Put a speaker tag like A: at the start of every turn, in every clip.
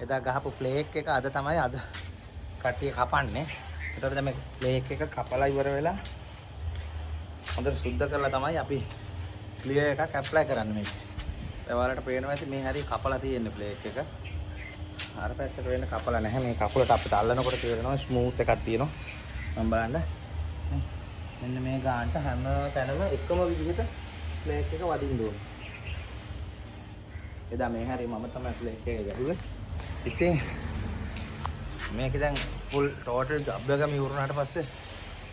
A: එදා ගහපු ෆ්ලේක් එක අද තමයි අද කට්ටිය කපන්නේ. ඒතකොට දැන් මේ ෆ්ලේක් එක කපලා ඉවර වෙලා හොඳට සුද්ධ කරලා තමයි අපි ක්ලියර් එකක් ඇප්ලයි කරන්නේ මේක. ඒ ඔයාලට පේනවා ඇති මේ හරිය කපලා තියෙන්නේ ෆ්ලේක් එක. අර පැත්තට වෙන්න කපලා නැහැ. මේ කකුලට අපිට අල්ලනකොට තේරෙනවා ස්මූත් එකක් තියෙනවා. මම බලන්න. මෙන්න මේ ගානට හැම තැනම එකම විදිහට ෆ්ලේක් එක වදින්න ඕනේ. එදා මේ හරිය මම තමයි ෆ්ලේක් එක ගැහුවේ. ඉතින් මේක දැන් ෆුල් ටෝටල් ජොබ් එකම ඉවරුනාට පස්සේ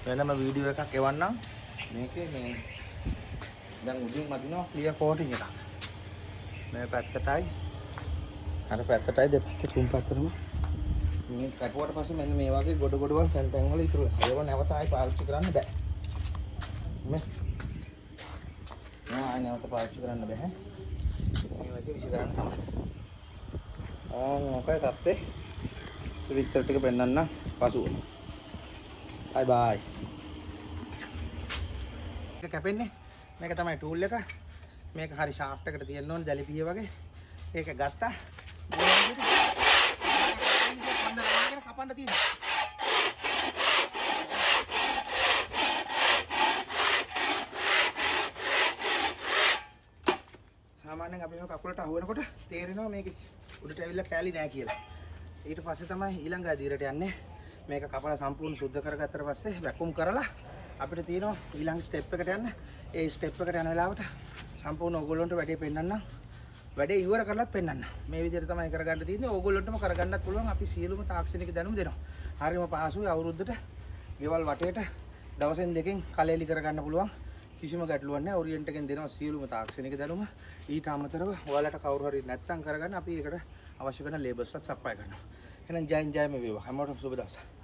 A: වෙනම වීඩියෝ එකක් එවන්නම්. මේකේ මේ දැන් උඩින් මදිනවා ක්ලියර් කෝටින් එකක්. මේ පැත්තටයි අර පැත්තටයි දෙපැත්තේ තුන් පැත්තටම මේ කටුවට පස්සේ මෙන්න මේ වගේ ගොඩ ගොඩවල් සෙන්ටර් වල ඉතුරු වෙනවා. ඒව නැවත ආයි පාවිච්චි කරන්න බෑ. මේ ආයි නැවත පාවිච්චි කරන්න බෑ. මේ වගේ විසි කරන්න තමයි. මොකයි තත්ත්වේ? විස්තර ටික පෙන්නන්න පසුව. බයි. ඒක කැපෙන්නේ. මේක තමයි ටූල් එක. මේක හරි ෂාෆ්ට් එකට තියෙන්න ඕනේ දැලිපිය වගේ. ඒක ගත්තා. කපන්න තියෙනවා. සාමාන්‍යයෙන් අපි මේ කකුලට අහු වෙනකොට තේරෙනවා මේක උඩට ඇවිල්ලා කෑලි නෑ කියලා. ඊට පස්සේ තමයි ඊළඟ අදියරට යන්නේ. මේක කපලා සම්පූර්ණ සුද්ධ කරගත්තට පස්සේ වැක්කුම් කරලා අපිට තියෙනවා ඊළඟ ස්ටෙප් එකට යන්න. ඒ ස්ටෙප් එකට යන වෙලාවට සම්පූර්ණ ඕගොල්ලන්ට වැඩේ පෙන්නන්න. වැඩේ ඉවර කරලත් පෙන්නන්න. මේ විදිහට තමයි කරගන්න තියෙන්නේ. ඕගොල්ලන්ටම කරගන්නත් පුළුවන්. අපි සියලුම තාක්ෂණික දැනුම දෙනවා. හරිම පහසුයි අවුරුද්දට ගෙවල් වටේට දවසෙන් දෙකෙන් කලෙලි කරගන්න පුළුවන්. කිසිම ගැටලුවක් නැහැ. ඔරියන්ට් එකෙන් දෙනවා සියලුම තාක්ෂණික දැනුම. ඊට අමතරව ඔයාලට කවුරු හරි නැත්නම් කරගන්න අපි ඒකට අවශ්‍ය කරන ලේබර්ස්වත් සප්ලයි කරනවා. එහෙනම් ජයෙන් ජයම වේවා. හැමෝටම සුබ දවසක්.